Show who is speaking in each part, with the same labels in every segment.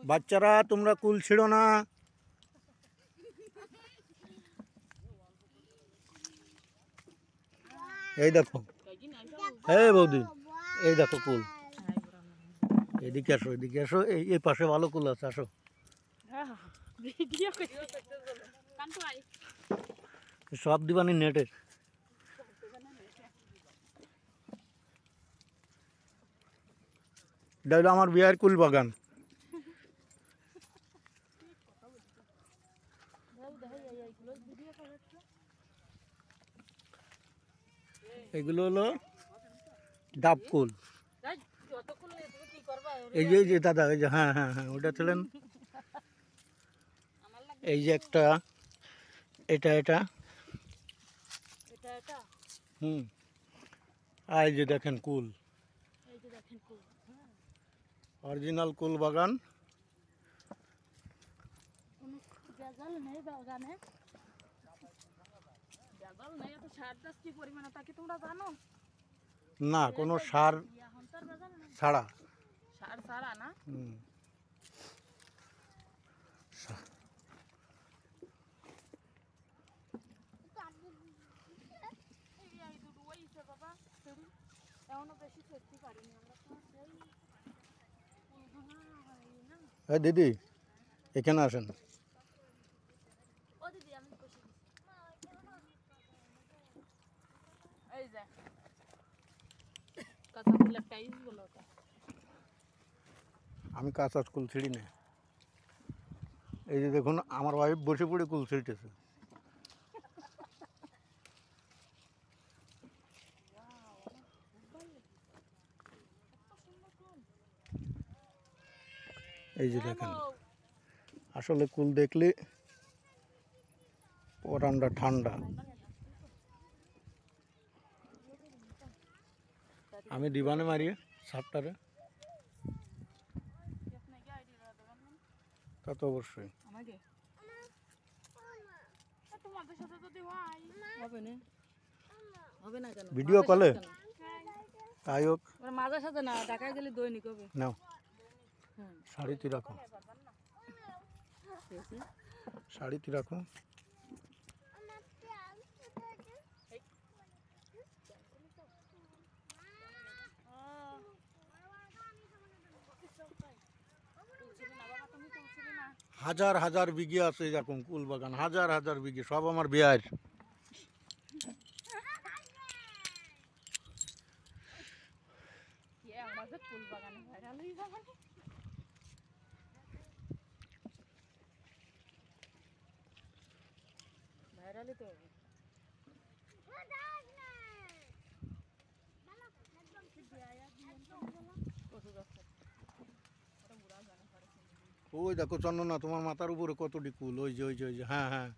Speaker 1: বাচ্চারা তোমরা কুল ছিড়ো না। এই দেখো, এই বৌদি, এই দেখো কুল। এদিকে আসো, এদিকে আসো, এই পাশে ভালো কুল আছে, আসো। সব দিবানি নেটের। এটা আমার বিয়ের কুল বাগান। এগুলো হলো ডাব কুল। এই যে দাদা, এই যে, হ্যাঁ হ্যাঁ হ্যাঁ, ওটা ছিলেন। এই যে একটা, এটা আর এই যে দেখেন কুল, অরিজিনাল কুল বাগান। না, কোনো সার ছাড়া। না, দিদি এখানে আসেন। আমি কাঁচা কুল ছিঁড়ি না। এই যে দেখুন, আমার ওয়াইফ বসে পড়ে কুল ছিঁড়তেছে। এই যে দেখেন, আসলে কুল দেখলে পরানটা ঠান্ডা। আমি দিবানে মারিয়ে সাপটারে, তা তো অবশ্যই। ভিডিও কলে তাই হোক, মাঝে সাথে না ঢাকায় গেলে দৈনিক হবে। নাও শাড়িতে রাখো, শাড়িতে রাখো। হাজার হাজার বিঘে আছে এরকম কুল বাগান, হাজার হাজার বিঘে, সব আমার বিয়ার। ওই দেখো চন্দনা, তোমার মাথার উপরে কতটি কুল, ওই যে ওই যে ওই যে, হ্যাঁ হ্যাঁ,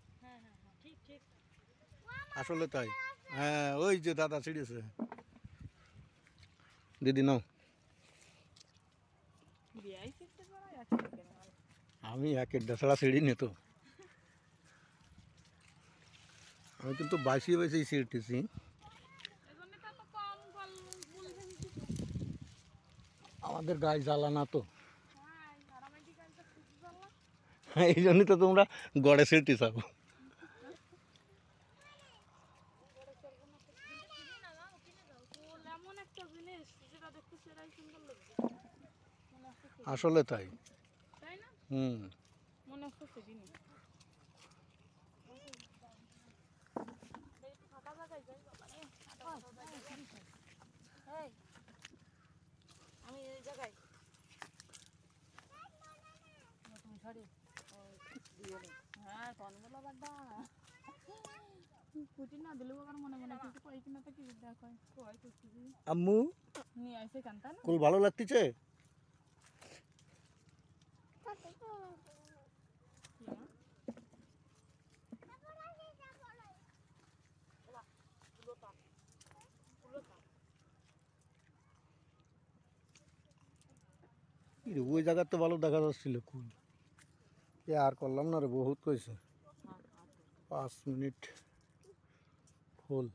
Speaker 1: আসলে তাই। হ্যাঁ, ওই যে দাদা ছিঁড়েছে। দিদি নাও। আমি একের ছাড়া ছিঁড়ি নি তো, আমি কিন্তু বাসিয়ে বাসিয়ে ছিঁড়তেছি। আমাদের গায়ে জ্বালা না তো, এই জন্যই তো তোমরা গড়ে ছিঁড়তে থাকো। আসলে তাই, আমি এই জায়গায় হ্যাঁ তনগুলো বাড্ডা কুটি না দিলে মনে মনে কিছু কই কিনা তো কি দেখ কই কুটি আম্মু নি আইছে কান্তা না কুল ভালো লাগতেছে। ওই জায়গার তো ভালো দেখা যাচ্ছিল কুল, আর করলাম না রে, বহুত কইছে 5 মিনিট ফুল।